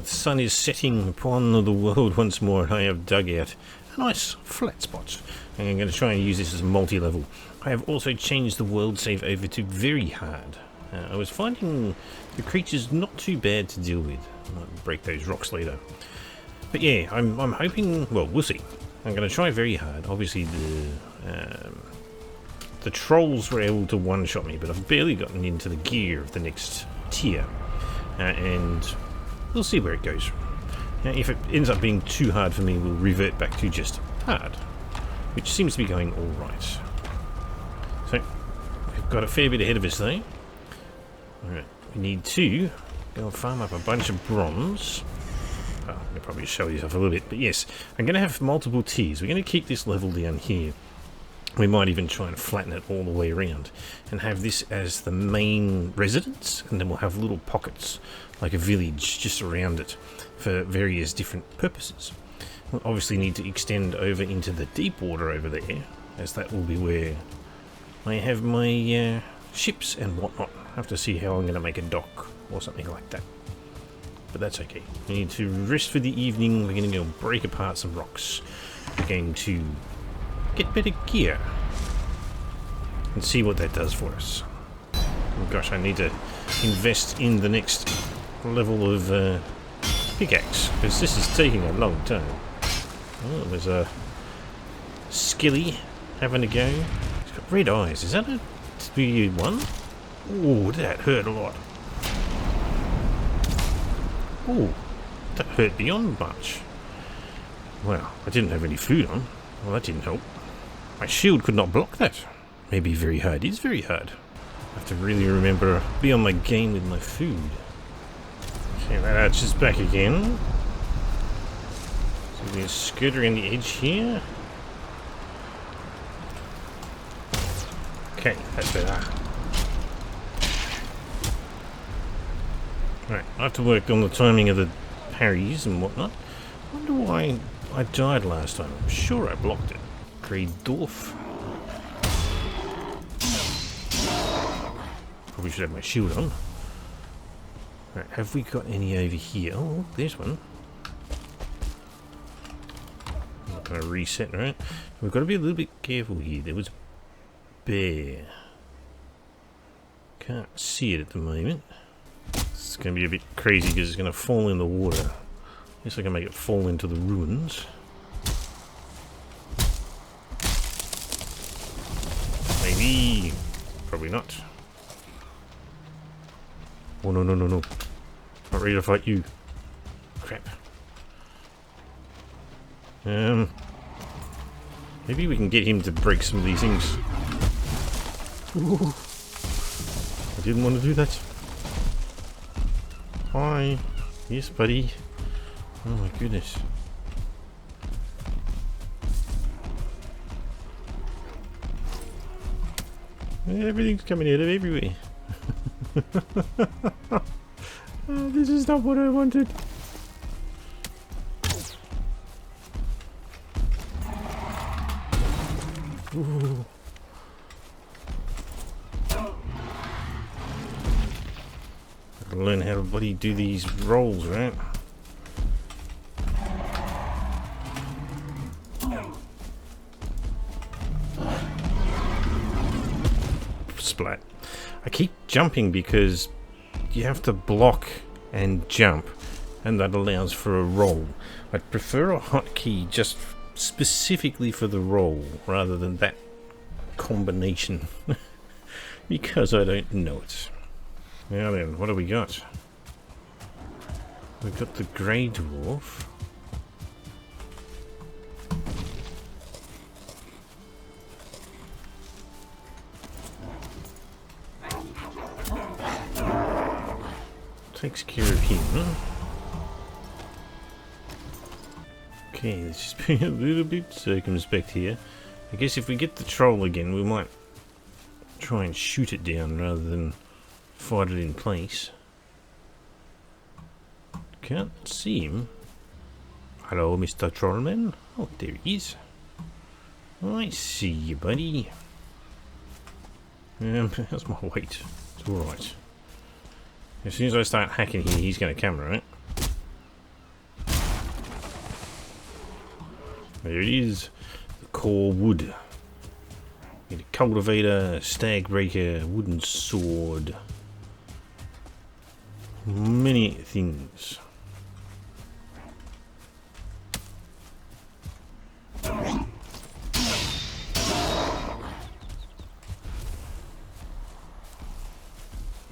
The sun is setting upon the world once more, and I have dug out a nice flat spot. And I'm going to try and use this as a multi-level. I have also changed the world save over to very hard. I was finding the creatures not too bad to deal with. I might break those rocks later. But yeah, I'm hoping, well, we'll see. I'm going to try very hard. Obviously the trolls were able to one-shot me, but I've barely gotten into the gear of the next tier. And we'll see where it goes. If it ends up being too hard for me, we'll revert back to just hard, which seems to be going alright. So, we've got a fair bit ahead of us though. Alright, we need to go and farm up a bunch of bronze. Oh, I'll probably show you off a little bit, but yes, I'm going to have multiple tiers. We're going to keep this level down here. We might even try and flatten it all the way around and have this as the main residence, and then we'll have little pockets like a village just around it for various different purposes. We'll obviously need to extend over into the deep water over there, as that will be where I have my ships and whatnot. I have to see how I'm going to make a dock or something like that. But that's okay. We need to rest for the evening. We're going to go break apart some rocks. We're going to get better gear and see what that does for us. Oh gosh, I need to invest in the next level of pickaxe, because this is taking a long time. Oh, there's a skilly having a go. He's got red eyes. Is that a 2-1? Oh, that hurt a lot. Oh, that hurt beyond much. Well, I didn't have any food on. Well, that didn't help. My shield could not block that. Maybe very hard is very hard. I have to really remember, be on my game with my food. Okay, that arches back again. So we're going to skirt around the edge here. Okay, that's better. Right, I have to work on the timing of the parries and whatnot. I wonder why I died last time. I'm sure I blocked it. Great dwarf. Probably should have my shield on. Right, have we got any over here? Oh, there's one. I'm not going to reset, right? We've got to be a little bit careful here. There was a bear. Can't see it at the moment. It's going to be a bit crazy because it's going to fall in the water. Guess I can make it fall into the ruins. Maybe. Probably not. Oh no, no, no, no. Not ready to fight you. Crap. Maybe we can get him to break some of these things. Ooh. I didn't want to do that. Hi. Yes, buddy. Oh my goodness. Everything's coming out of everywhere. This is not what I wanted. Ooh. Gotta learn how to bloody do these rolls, right? Splat. I keep jumping because you have to block and jump, and that allows for a roll. I'd prefer a hotkey just specifically for the roll rather than that combination because I don't know it. Now then, what do we got? We've got the Grey Dwarf. Takes care of him. Okay, let's just be a little bit circumspect here. I guess if we get the troll again, we might try and shoot it down rather than fight it in place. Can't see him. Hello, Mr. Trollman. Oh, there he is. I see you, buddy. How's my weight? It's alright. As soon as I start hacking here, he's going to come, right? There it is. The core wood. Need a cultivator, a stag breaker, wooden sword. Many things.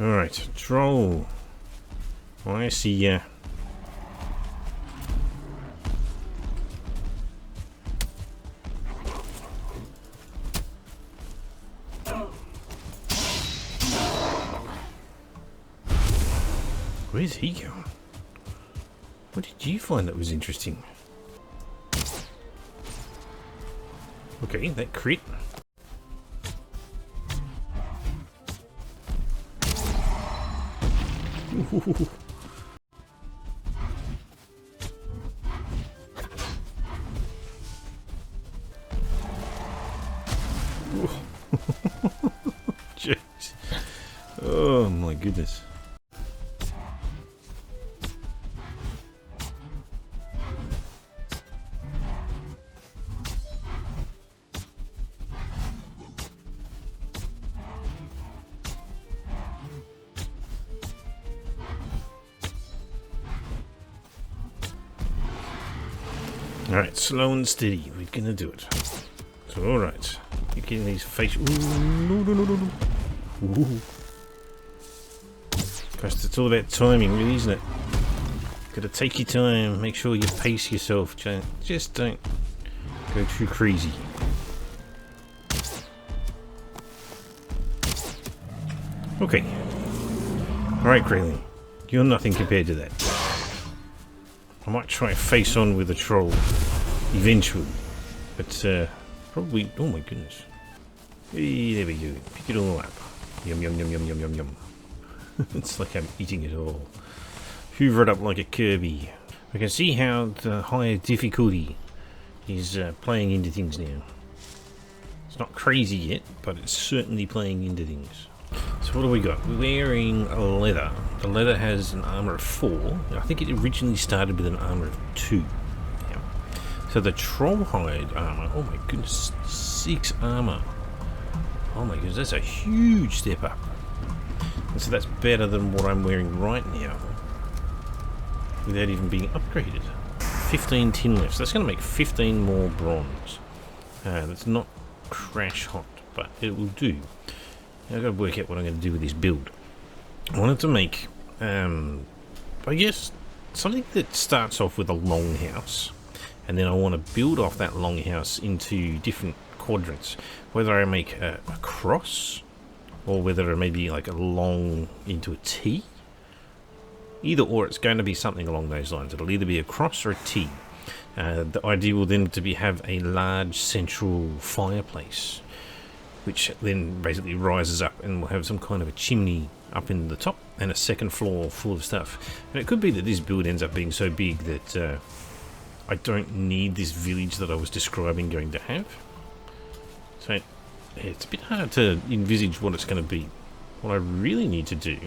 Alright, troll. Oh, I see ya. Where's he going? What did you find that was interesting? Okay, that crit. Ooh. Jeez. Oh my goodness. Alright, slow and steady. We're gonna do it. So, alright. You're getting these face. Ooh, no. Ooh. First, it's all about timing, really, isn't it? Gotta take your time. Make sure you pace yourself. Just don't go too crazy. Okay. Alright, Kraylin. You're nothing compared to that. I might try face on with a troll eventually, but probably. Oh my goodness! Hey, there we go. Pick it all up. Yum yum yum yum yum yum yum. It's like I'm eating it all. Hoover it up like a Kirby. I can see how the higher difficulty is playing into things now. It's not crazy yet, but it's certainly playing into things. So what do we got? We're wearing leather. The leather has an armor of 4. I think it originally started with an armor of 2. Yeah. So the troll hide armor, oh my goodness, 6 armor. Oh my goodness, that's a huge step up. And so that's better than what I'm wearing right now, without even being upgraded. 15 tin left, so that's going to make 15 more bronze. That's not crash hot, but it will do. I've got to work out what I'm going to do with this build. I wanted to make, I guess, something that starts off with a longhouse, and then I want to build off that longhouse into different quadrants. Whether I make a cross, or whether it may be like a long into a T. Either or, it's going to be something along those lines. It'll either be a cross or a T. The idea will then to be have a large central fireplace, which then basically rises up and will have some kind of a chimney up in the top and a second floor full of stuff. And it could be that this build ends up being so big that I don't need this village that I was describing going to have. So it's a bit hard to envisage what it's going to be. What I really need to do...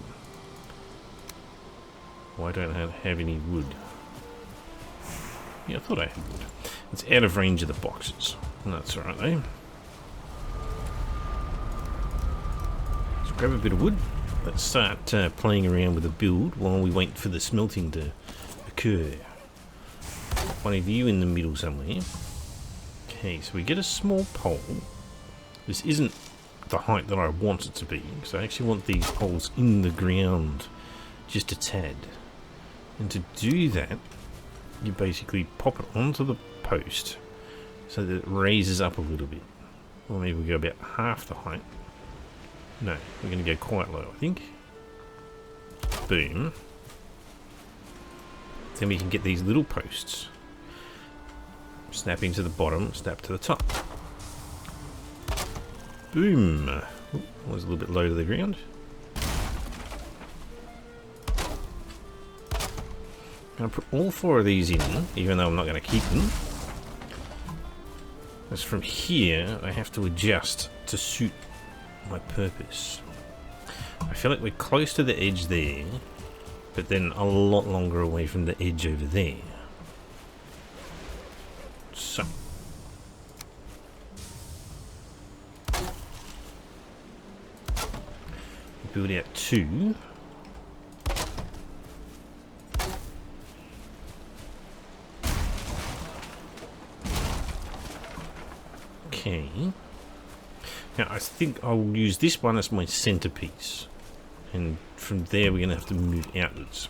Why don't I have any wood? Yeah, I thought I had wood. It's out of range of the boxes. And that's alright though. Grab a bit of wood. Let's start playing around with the build while we wait for the smelting to occur. One of you in the middle somewhere. Okay, so we get a small pole. This isn't the height that I want it to be, because I actually want these poles in the ground just a tad. And to do that, you basically pop it onto the post so that it raises up a little bit. Or maybe we go about half the height. No, we're going to go quite low, I think. Boom. Then we can get these little posts. Snap into the bottom, snap to the top. Boom. Ooh, was a little bit low to the ground. I'm going to put all 4 of these in, even though I'm not going to keep them. Because from here, I have to adjust to suit my purpose. I feel like we're close to the edge there, but then a lot longer away from the edge over there. So, build out 2. Okay. Now I think I'll use this one as my centerpiece, and from there we're going to have to move outwards.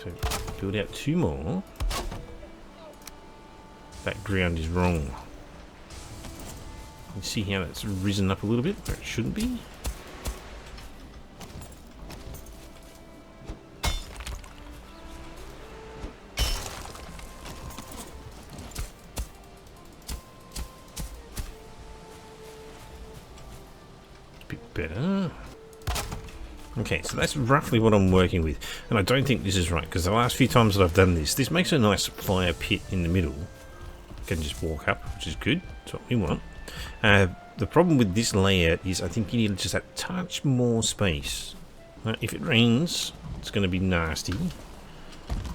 So build out 2 more. Background is wrong. You see how that's risen up a little bit where it shouldn't be? Better. Okay, so that's roughly what I'm working with, and I don't think this is right because the last few times that I've done this makes a nice fire pit in the middle. I can just walk up, which is good. That's what we want. The problem with this layout is I think you need just a touch more space. If it rains, it's going to be nasty.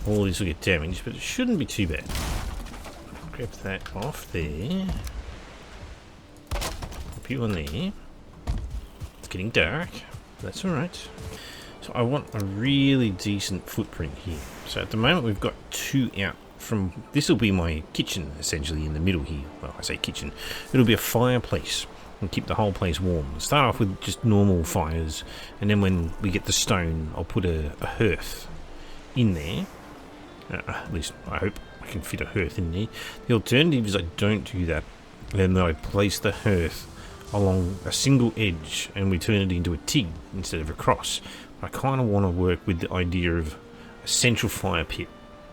All this will get damaged, but it shouldn't be too bad. Grab that off there. Put you on there. Getting dark. That's alright. So I want a really decent footprint here. So at the moment we've got 2 out from... This will be my kitchen essentially in the middle here. Well, I say kitchen. It'll be a fireplace and keep the whole place warm. Start off with just normal fires, and then when we get the stone I'll put a hearth in there. At least I hope I can fit a hearth in there. The alternative is I don't do that, and then I place the hearth along a single edge and we turn it into a TIG instead of a cross. I kind of want to work with the idea of a central fire pit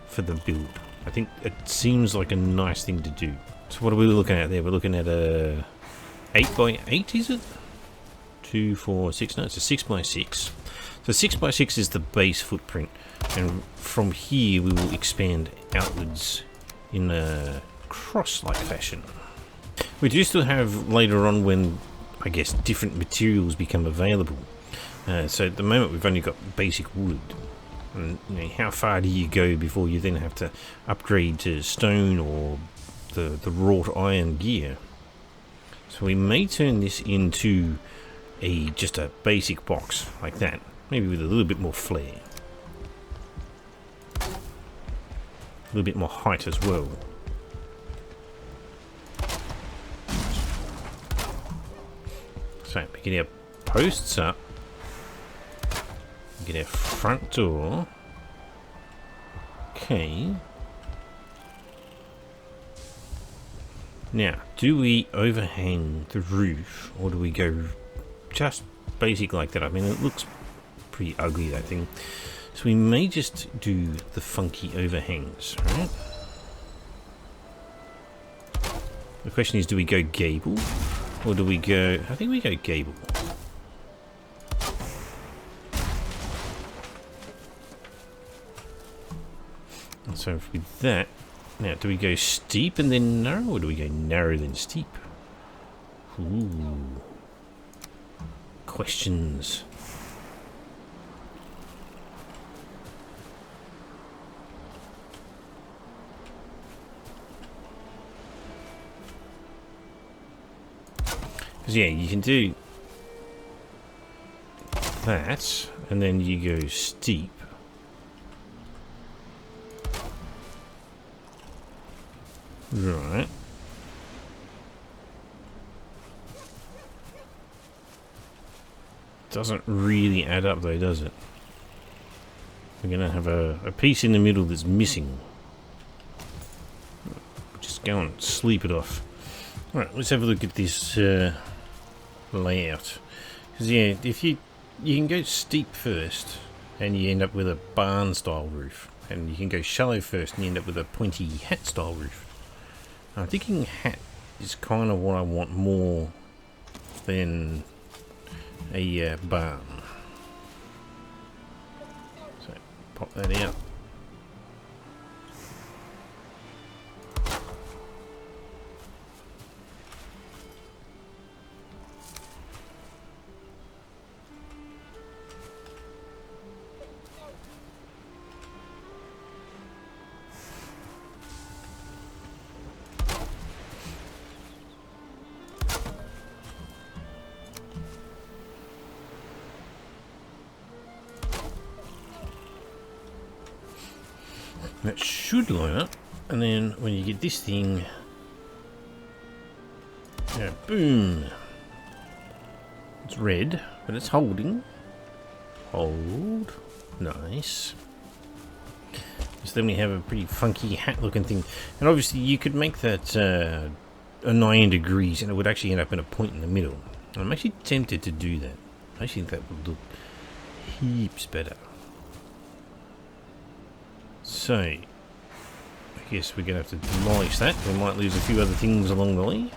for the build. I think it seems like a nice thing to do. So what are we looking at there? We're looking at a 8x8, is it? 2, 4, 6. No, it's a 6x6. So 6x6 is the base footprint, and from here we will expand outwards in a cross-like fashion. We do still have later on when, I guess, different materials become available. So at the moment we've only got basic wood. And you know, how far do you go before you then have to upgrade to stone or the wrought iron gear? So we may turn this into just a basic box like that, maybe with a little bit more flair. A little bit more height as well. So we get our posts up, get our front door. Okay. Now, do we overhang the roof, or do we go just basic like that? I mean, it looks pretty ugly, that thing. So we may just do the funky overhangs, right? The question is, do we go gable? Or do we go... I think we go gable. And so with that... Now, do we go steep and then narrow? Or do we go narrow then steep? Ooh. Questions. Because yeah, you can do that, and then you go steep. Right. Doesn't really add up though, does it? We're going to have a piece in the middle that's missing. Just go and sleep it off. Alright, let's have a look at this layout. Because yeah, if you can go steep first and you end up with a barn style roof, and you can go shallow first and you end up with a pointy hat style roof. I'm thinking hat is kind of what I want more than a barn. So pop that out. That should line up, and then when you get this thing, boom. It's red, but it's holding. Hold. Nice. So then we have a pretty funky hat looking thing. And obviously you could make that a 9 degrees and it would actually end up in a point in the middle. And I'm actually tempted to do that. I actually think that would look heaps better. So, I guess we're going to have to demolish that. We might lose a few other things along the way.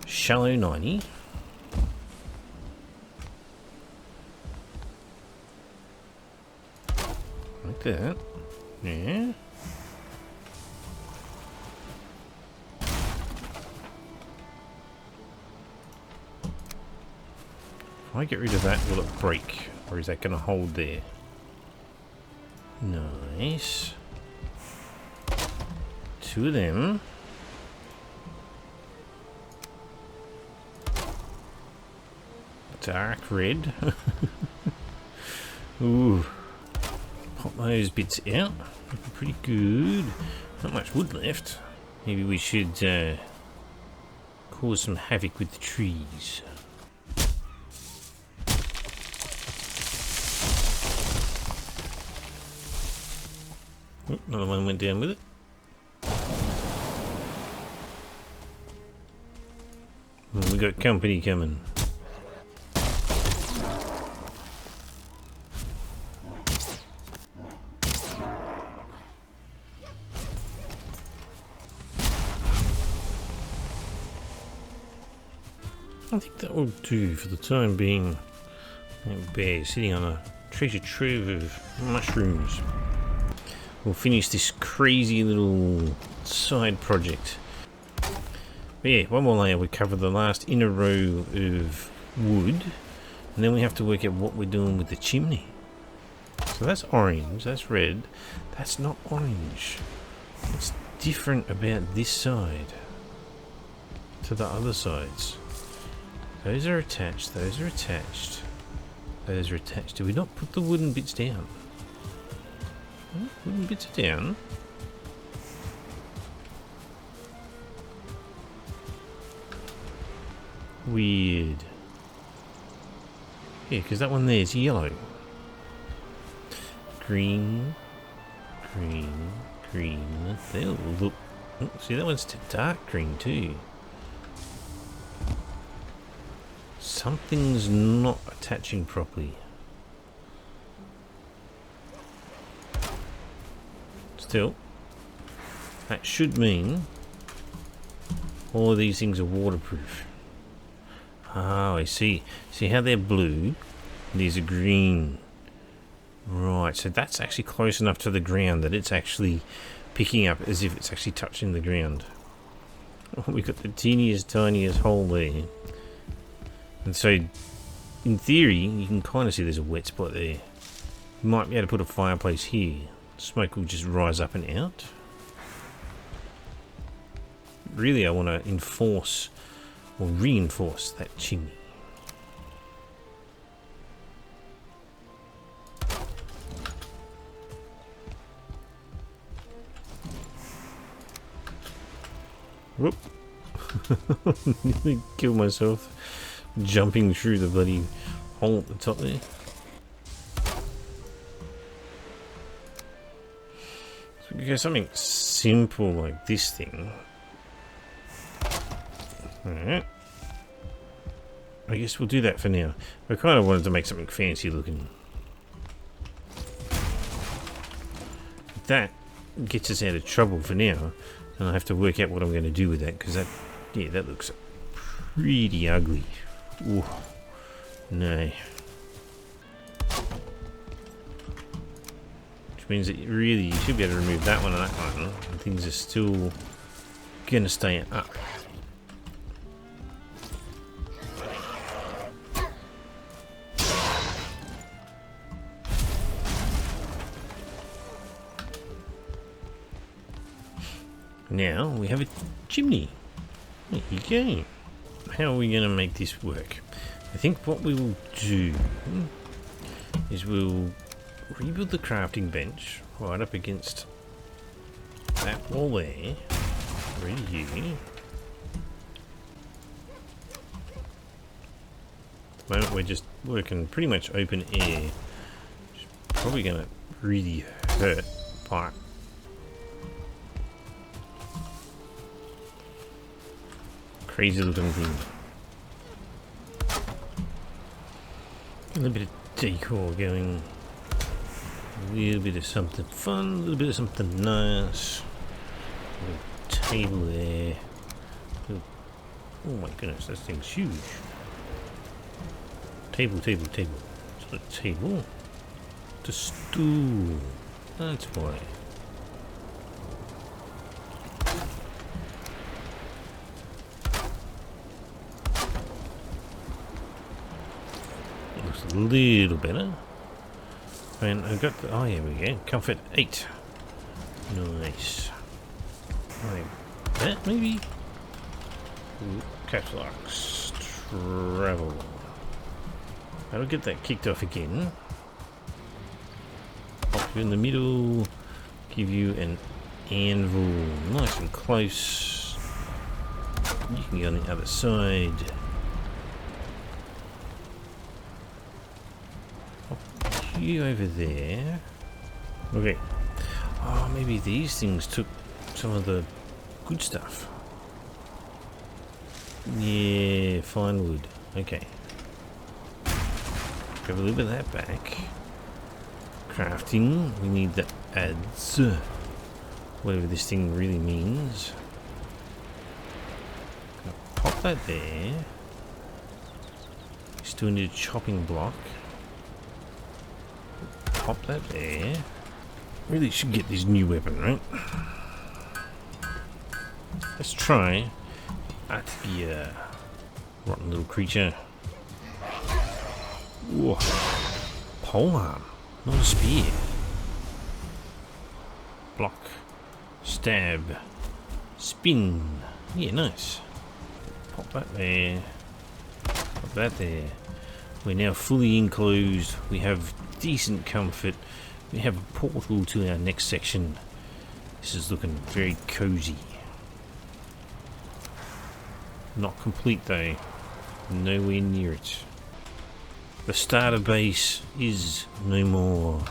Shallow 90. Like that. Yeah. If I get rid of that, will it break? Or is that going to hold there? Nice. 2 of them. Dark red. Ooh. Pop those bits out. Looking pretty good. Not much wood left. Maybe we should cause some havoc with the trees. Oh, another one went down with it. And we got company coming. I think that will do for the time being. That bear sitting on a treasure trove of mushrooms. We'll finish this crazy little side project. But yeah, one more layer, we cover the last inner row of wood, and then we have to work out what we're doing with the chimney. So that's orange, that's red, that's not orange. What's different about this side to the other sides? Those are attached, those are attached, those are attached. Did we not put the wooden bits down? Oh, wooden bits are down. Weird. Yeah, because that one there is yellow. Green, green, green. They'll look. Oh, see, that one's dark green too. Something's not attaching properly. Still, that should mean all of these things are waterproof. Oh, I see. See how they're blue? These are green. Right, so that's actually close enough to the ground that it's actually picking up as if it's actually touching the ground. Oh, we've got the teeniest, tiniest hole there. And so, in theory, you can kind of see there's a wet spot there. You might be able to put a fireplace here. Smoke will just rise up and out. Really, I want to enforce or reinforce that chimney. Whoop. Nearly killed myself jumping through the bloody hole at the top there. So we go something simple like this thing. Alright. I guess we'll do that for now. I kind of wanted to make something fancy looking. That gets us out of trouble for now. And I have to work out what I'm going to do with that, because that, yeah, that looks pretty ugly. Ooh, no. Which means that really you should be able to remove that one and that one, and things are still going to stay up. Now we have a chimney. There you go. How are we going to make this work? I think what we will do is we'll rebuild the crafting bench right up against that wall there. Right here. At the moment we're just working pretty much open air. Which is probably going to really hurt pipe. Crazy looking thing. A little bit of decor going. A little bit of something fun, a little bit of something nice. A little table there. Oh my goodness, that thing's huge. Table. It's not a table. It's a stool. That's why. Looks a little better. And I've got the, oh here we go, comfort 8. Nice. Like that maybe? Caps locks. Travel. That'll get that kicked off again. Pop you in the middle. Give you an anvil. Nice and close. You can go on the other side. You over there. Okay. Oh, maybe these things took some of the good stuff. Yeah, fine wood. Okay. Grab a little bit of that back. Crafting. We need the adds. Whatever this thing really means. Gonna pop that there. Still need a chopping block. Pop that there. Really should get this new weapon, right? Let's try. That to be a rotten little creature. Whoa. Polearm, not a spear. Block. Stab. Spin. Yeah, nice. Pop that there. Pop that there. We're now fully enclosed. We have decent comfort. We have a portal to our next section. This is looking very cozy. Not complete though. Nowhere near it. The starter base is no more.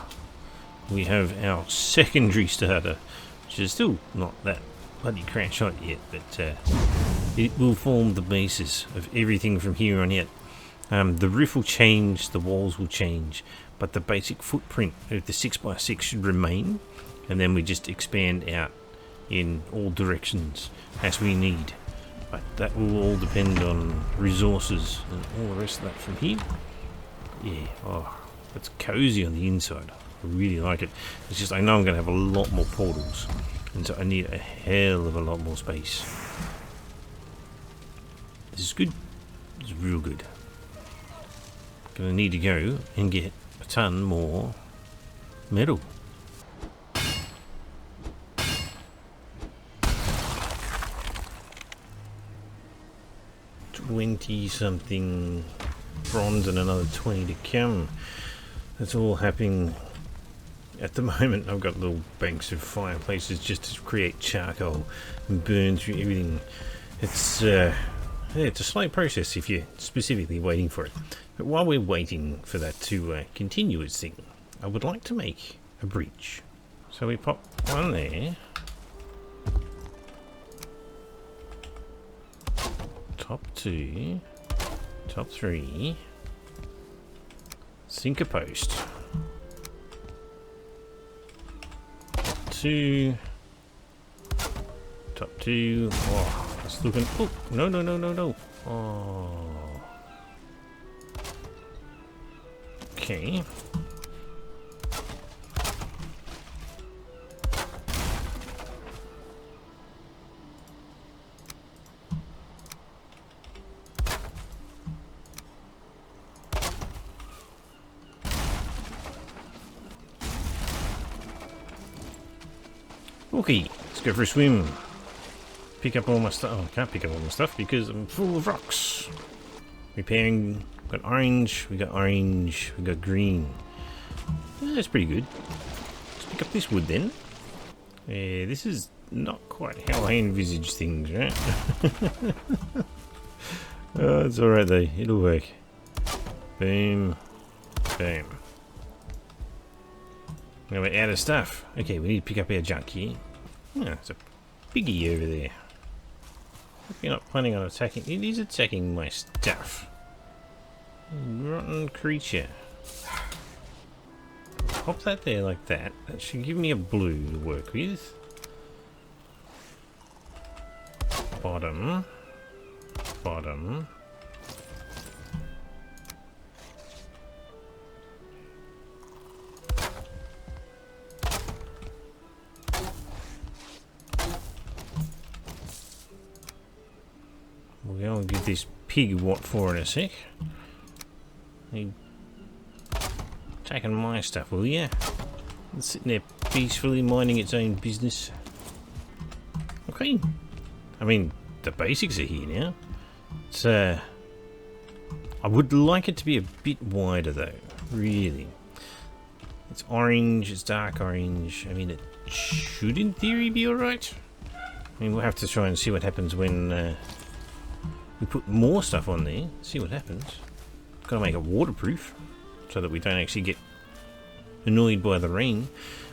We have our secondary starter, which is still not that bloody crash hot yet, but it will form the basis of everything from here on out. The roof will change, the walls will change, but the basic footprint of the 6x6 should remain, and then we just expand out in all directions as we need. But that will all depend on resources and all the rest of that from here. Yeah, oh, it's cozy on the inside. I really like it. It's just I know I'm going to have a lot more portals, and so I need a hell of a lot more space. This is good. This is real good. Gonna need to go and get a ton more metal. 20 something bronze and another 20 to come. That's all happening at the moment. I've got little banks of fireplaces just to create charcoal and burn through everything. It's a slow process if you're specifically waiting for it. But while we're waiting for that to continue its thing, I would like to make a bridge. So we pop one there. Top 2. Top 3. Sinker post. Top 2. Top 2. Oh, that's looking. Oh, no. Oh. Okay. Okay, let's go for a swim. Pick up all my stuff. Oh, I can't pick up all my stuff because I'm full of rocks. Repairing. Got orange. We got orange. We got green. Yeah, that's pretty good. Let's pick up this wood then. This is not quite how I envisage things, right? Oh, it's alright though, it'll work. Boom. Boom. Now we're out of stuff. Okay, we need to pick up our junk here. Oh, there's a piggy over there. Hope you're not planning on attacking. It is attacking my stuff. Rotten creature. Pop that there like that. That should give me a blue to work with. Bottom. Bottom. We'll go and give this pig what for in a sec. He taking my stuff, will ya? It's sitting there peacefully minding its own business. Okay. I mean, the basics are here now. It's I would like it to be a bit wider though, really. It's orange, it's dark orange. I mean, it should in theory be alright. I mean, we'll have to try and see what happens when we put more stuff on there, see what happens. Gotta make it waterproof so that we don't actually get annoyed by the rain,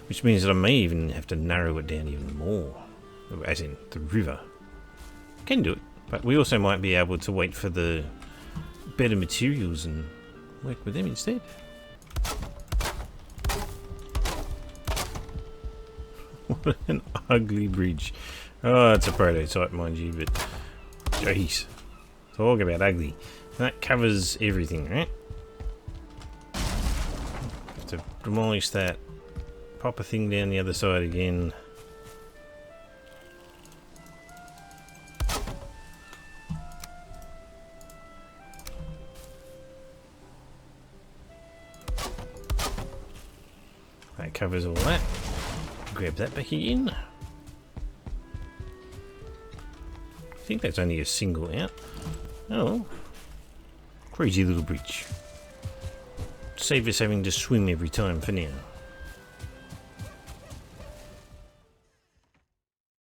which means that I may even have to narrow it down even more, as in the river. Can do it, but we also might be able to wait for the better materials and work with them instead. What an ugly bridge. Oh, it's a prototype, mind you, but jeez. Talk about ugly. That covers everything, right? Have to demolish that. Pop a thing down the other side again. That covers all that. Grab that back again. I think that's only a single out. Oh, crazy little bridge. Save us having to swim every time for now.